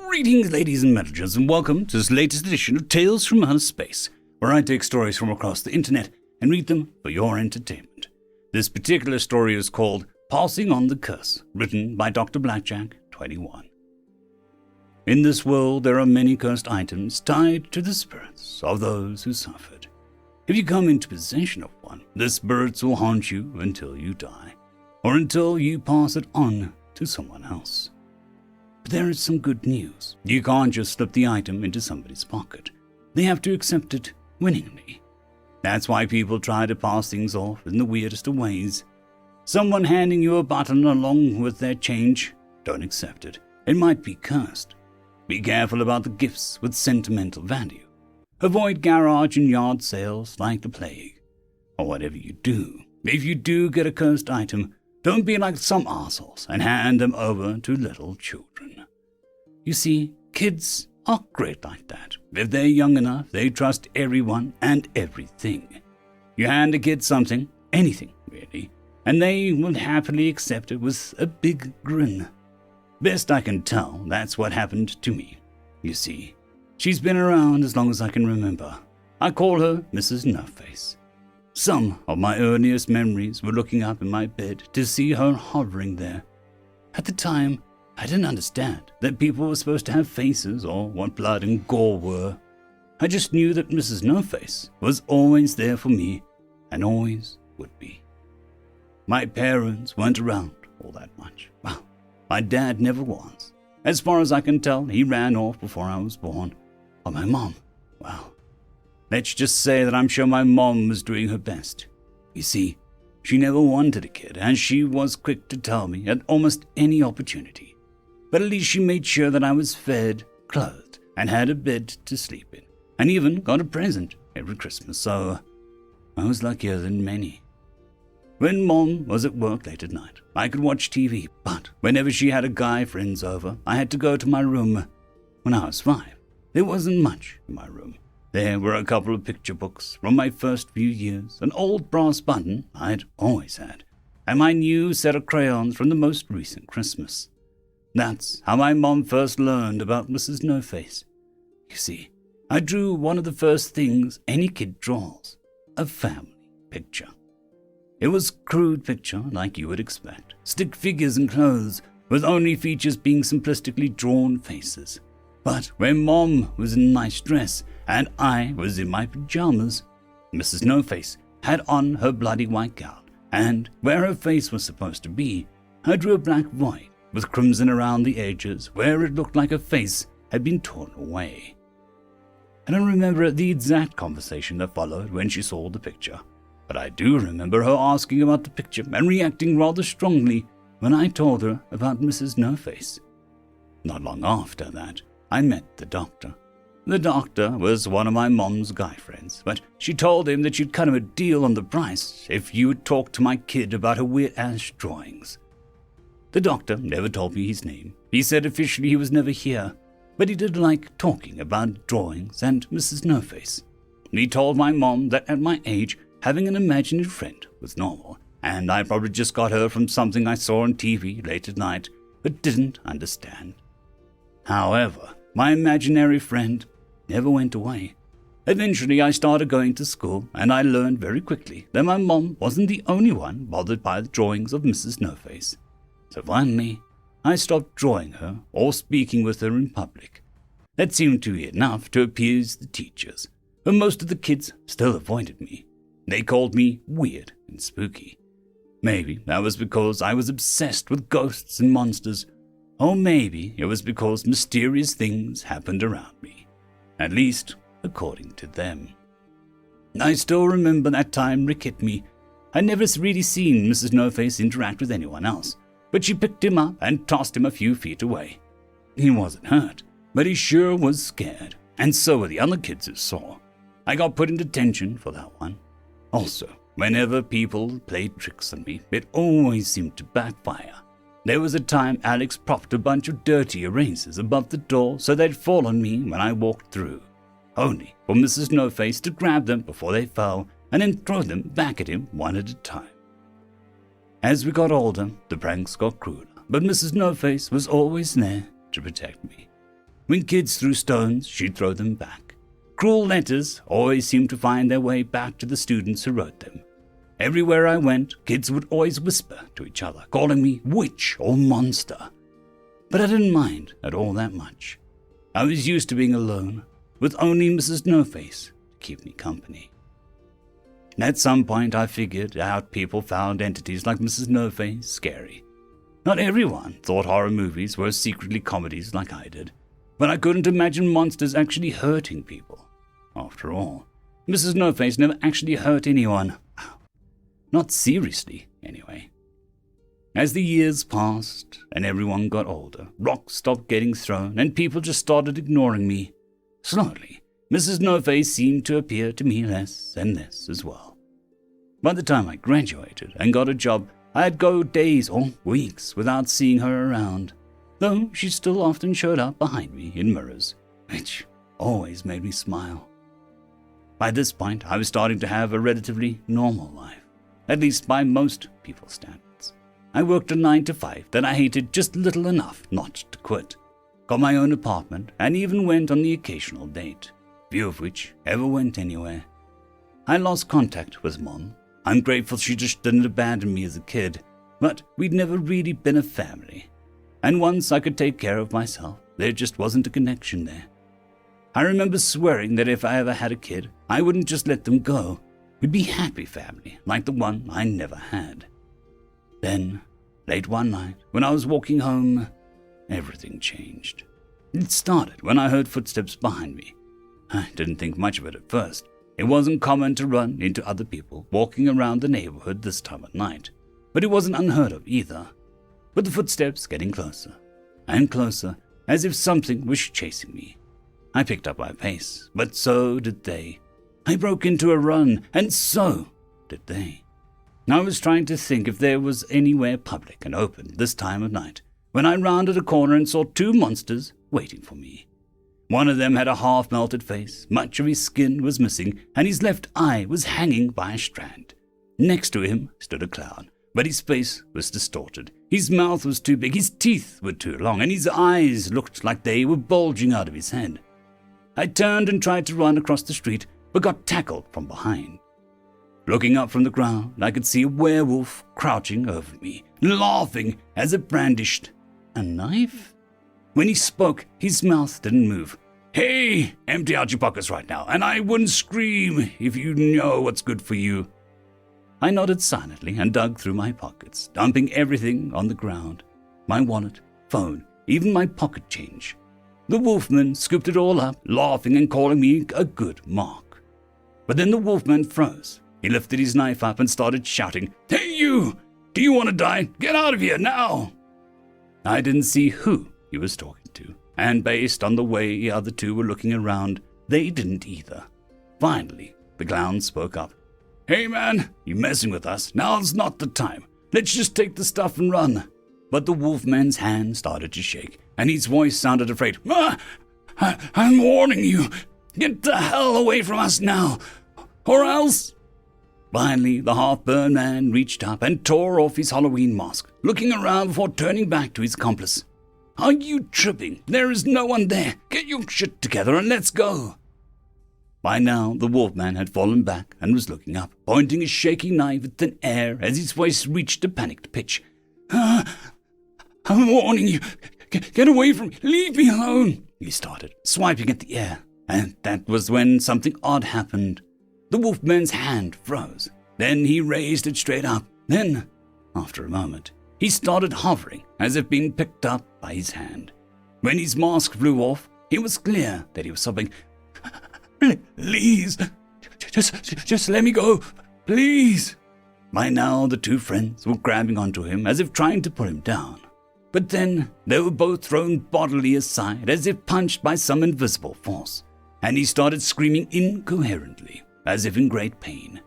Greetings, ladies and managers, and welcome to this latest edition of Tales from Outer Space, where I take stories from across the internet and read them for your entertainment. This particular story is called Passing on the Curse, written by Dr. Blackjack 21. In this world, there are many cursed items tied to the spirits of those who suffered. If you come into possession of one, the spirits will haunt you until you die, or until you pass it on to someone else. But there is some good news. You can't just slip the item into somebody's pocket. They have to accept it willingly. That's why people try to pass things off in the weirdest of ways. Someone handing you a button along with their change, don't accept it. It might be cursed. Be careful about the gifts with sentimental value. Avoid garage and yard sales like the plague. Or whatever you do, if you do get a cursed item, don't be like some assholes and hand them over to little children. You see, kids are great like that. If they're young enough, they trust everyone and everything. You hand a kid something, anything really, and they will happily accept it with a big grin. Best I can tell, that's what happened to me. You see, she's been around as long as I can remember. I call her Mrs. No-Face. Some of my earliest memories were looking up in my bed to see her hovering there. At the time, I didn't understand that people were supposed to have faces or what blood and gore were. I just knew that Mrs. No-Face was always there for me and always would be. My parents weren't around all that much. Well, my dad never was. As far as I can tell, he ran off before I was born. But my mom, well, let's just say that I'm sure my mom was doing her best. You see, she never wanted a kid, and she was quick to tell me at almost any opportunity. But at least she made sure that I was fed, clothed, and had a bed to sleep in, and even got a present every Christmas, so I was luckier than many. When Mom was at work late at night, I could watch TV, but whenever she had a guy friends over, I had to go to my room. When I was 5, there wasn't much in my room. There were a couple of picture books from my first few years, an old brass button I'd always had, and my new set of crayons from the most recent Christmas. That's how my mom first learned about Mrs. No-Face. You see, I drew one of the first things any kid draws, a family picture. It was a crude picture like you would expect, stick figures and clothes, with only features being simplistically drawn faces. But when Mom was in a nice dress and I was in my pajamas, Mrs. No-Face had on her bloody white gown, and where her face was supposed to be, I drew a black void with crimson around the edges where it looked like her face had been torn away. I don't remember the exact conversation that followed when she saw the picture, but I do remember her asking about the picture and reacting rather strongly when I told her about Mrs. No-Face. Not long after that, I met the doctor. The doctor was one of my mom's guy friends, but she told him that she'd cut him a deal on the price if you would talk to my kid about her weird-ass drawings. The doctor never told me his name. He said officially he was never here, but he did like talking about drawings and Mrs. No-Face. He told my mom that at my age, having an imaginary friend was normal, and I probably just got her from something I saw on TV late at night, but didn't understand. However, my imaginary friend never went away. Eventually, I started going to school, and I learned very quickly that my mom wasn't the only one bothered by the drawings of Mrs. No-Face. So finally, I stopped drawing her or speaking with her in public. That seemed to be enough to appease the teachers, but most of the kids still avoided me. They called me weird and spooky. Maybe that was because I was obsessed with ghosts and monsters, or maybe it was because mysterious things happened around me, at least according to them. I still remember that time Rick hit me. I'd never really seen Mrs. No-Face interact with anyone else, but she picked him up and tossed him a few feet away. He wasn't hurt, but he sure was scared, and so were the other kids who saw. I got put in detention for that one. Also, whenever people played tricks on me, it always seemed to backfire. There was a time Alex propped a bunch of dirty erasers above the door so they'd fall on me when I walked through, only for Mrs. No-Face to grab them before they fell and then throw them back at him one at a time. As we got older, the pranks got crueler, but Mrs. No-Face was always there to protect me. When kids threw stones, she'd throw them back. Cruel letters always seemed to find their way back to the students who wrote them. Everywhere I went, kids would always whisper to each other, calling me witch or monster. But I didn't mind at all that much. I was used to being alone, with only Mrs. No-Face to keep me company. At some point I figured out people found entities like Mrs. No-Face scary. Not everyone thought horror movies were secretly comedies like I did, but I couldn't imagine monsters actually hurting people. After all, Mrs. No-Face never actually hurt anyone. Not seriously, anyway. As the years passed and everyone got older, rocks stopped getting thrown and people just started ignoring me. Slowly, Mrs. No-Face seemed to appear to me less and less as well. By the time I graduated and got a job, I'd go days or weeks without seeing her around, though she still often showed up behind me in mirrors, which always made me smile. By this point, I was starting to have a relatively normal life, at least by most people's standards. I worked a 9-to-5 that I hated just little enough not to quit, got my own apartment, and even went on the occasional date, few of which ever went anywhere. I lost contact with Mom. I'm grateful she just didn't abandon me as a kid, but we'd never really been a family. And once I could take care of myself, there just wasn't a connection there. I remember swearing that if I ever had a kid, I wouldn't just let them go. We'd be a happy family, like the one I never had. Then, late one night, when I was walking home, everything changed. It started when I heard footsteps behind me. I didn't think much of it at first. It wasn't common to run into other people walking around the neighborhood this time of night, but it wasn't unheard of either. With the footsteps getting closer and closer, as if something was chasing me. I picked up my pace, but so did they. I broke into a run, and so did they. I was trying to think if there was anywhere public and open this time of night, when I rounded a corner and saw two monsters waiting for me. One of them had a half-melted face, much of his skin was missing, and his left eye was hanging by a strand. Next to him stood a clown, but his face was distorted. His mouth was too big, his teeth were too long, and his eyes looked like they were bulging out of his head. I turned and tried to run across the street, but got tackled from behind. Looking up from the ground, I could see a werewolf crouching over me, laughing as it brandished a knife. When he spoke, his mouth didn't move. "Hey, empty out your pockets right now, and I wouldn't scream if you know what's good for you." I nodded silently and dug through my pockets, dumping everything on the ground. My wallet, phone, even my pocket change. The wolfman scooped it all up, laughing and calling me a good mark. But then the wolfman froze. He lifted his knife up and started shouting, "Hey you! Do you want to die? Get out of here now!" I didn't see who he was talking to, and based on the way the other two were looking around, they didn't either. Finally, the clown spoke up. "Hey man, you messing with us? Now's not the time. Let's just take the stuff and run." But the wolfman's hand started to shake, and his voice sounded afraid. I'm warning you. Get the hell away from us now, or else..." Finally, the half-burned man reached up and tore off his Halloween mask, looking around before turning back to his accomplice. "Are you tripping? There is no one there. Get your shit together and let's go." By now, the wolfman had fallen back and was looking up, pointing his shaking knife at thin air as his voice reached a panicked pitch. "I'm warning you. Get away from me. Leave me alone," he started, swiping at the air. And that was when something odd happened. The wolfman's hand froze. Then he raised it straight up. Then, after a moment, he started hovering as if being picked up by his hand. When his mask flew off, it was clear that he was sobbing. "Please, just let me go, please." By now, the two friends were grabbing onto him as if trying to pull him down. But then they were both thrown bodily aside as if punched by some invisible force, and he started screaming incoherently, as if in great pain.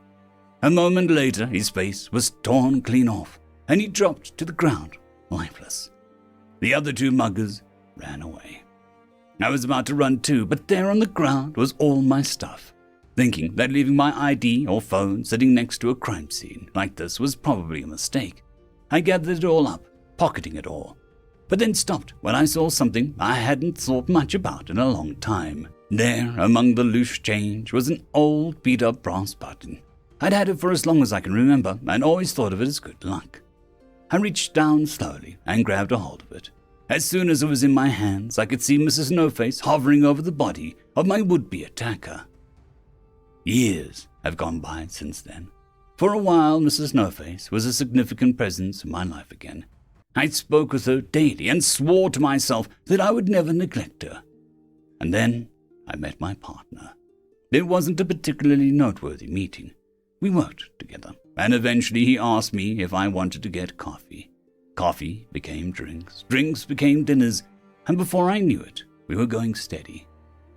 A moment later, his face was torn clean off, and he dropped to the ground, lifeless. The other two muggers ran away. I was about to run too, but there on the ground was all my stuff. Thinking that leaving my ID or phone sitting next to a crime scene like this was probably a mistake, I gathered it all up, pocketing it all. but then stopped when I saw something I hadn't thought much about in a long time. There, among the loose change, was an old beat-up brass button. I'd had it for as long as I can remember and always thought of it as good luck. I reached down slowly and grabbed a hold of it. As soon as it was in my hands, I could see Mrs. No-Face hovering over the body of my would-be attacker. Years have gone by since then. For a while, Mrs. No-Face was a significant presence in my life again. I spoke with her daily and swore to myself that I would never neglect her. And then I met my partner. It wasn't a particularly noteworthy meeting. We worked together, and eventually he asked me if I wanted to get coffee. Coffee became drinks, drinks became dinners, and before I knew it, we were going steady.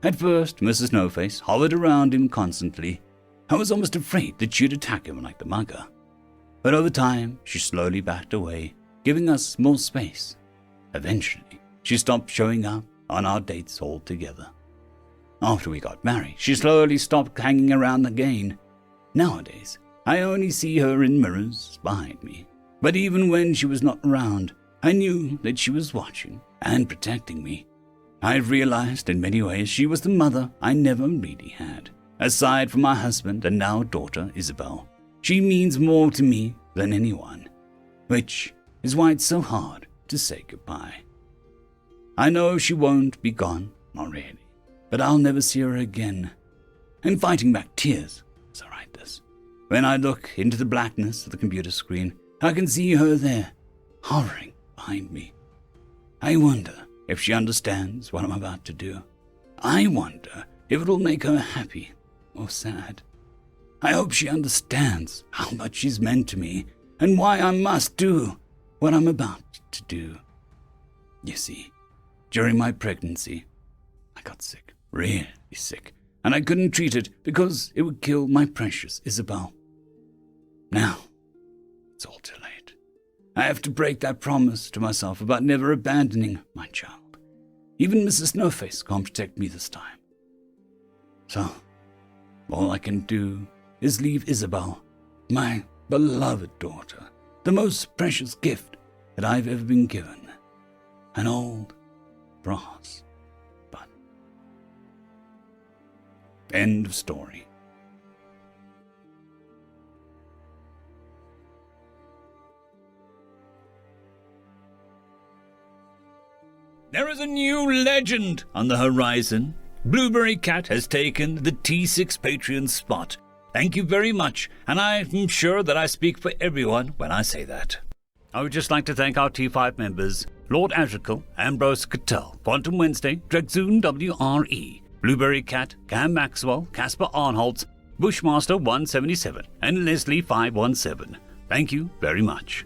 At first, Mrs. No-Face hovered around him constantly. I was almost afraid that she'd attack him like the mugger. But over time, she slowly backed away, giving us more space. Eventually, she stopped showing up on our dates altogether. After we got married, she slowly stopped hanging around again. Nowadays, I only see her in mirrors behind me. But even when she was not around, I knew that she was watching and protecting me. I realized in many ways she was the mother I never really had. Aside from my husband and now daughter, Isabel, she means more to me than anyone, which is why it's so hard to say goodbye. I know she won't be gone, not really, but I'll never see her again. I'm fighting back tears as I write this. When I look into the blackness of the computer screen, I can see her there, hovering behind me. I wonder if she understands what I'm about to do. I wonder if it will make her happy or sad. I hope she understands how much she's meant to me and why I must do what I'm about to do. You see, during my pregnancy, I got sick, really sick, and I couldn't treat it because it would kill my precious Isabel. Now, it's all too late. I have to break that promise to myself about never abandoning my child. Even Mrs. No-Face can't protect me this time. So, all I can do is leave Isabel, my beloved daughter, the most precious gift that I've ever been given, an old brass button. End of story. There is a new legend on the horizon. Blueberry Cat has taken the T6 Patreon spot. Thank you very much, and I'm sure that I speak for everyone when I say that. I would just like to thank our T5 members, Lord Azrakel, Ambrose Cattell, Quantum Wednesday, Drexoon WRE, Blueberry Cat, Cam Maxwell, Casper Arnholtz, Bushmaster 177, and Leslie 517. Thank you very much.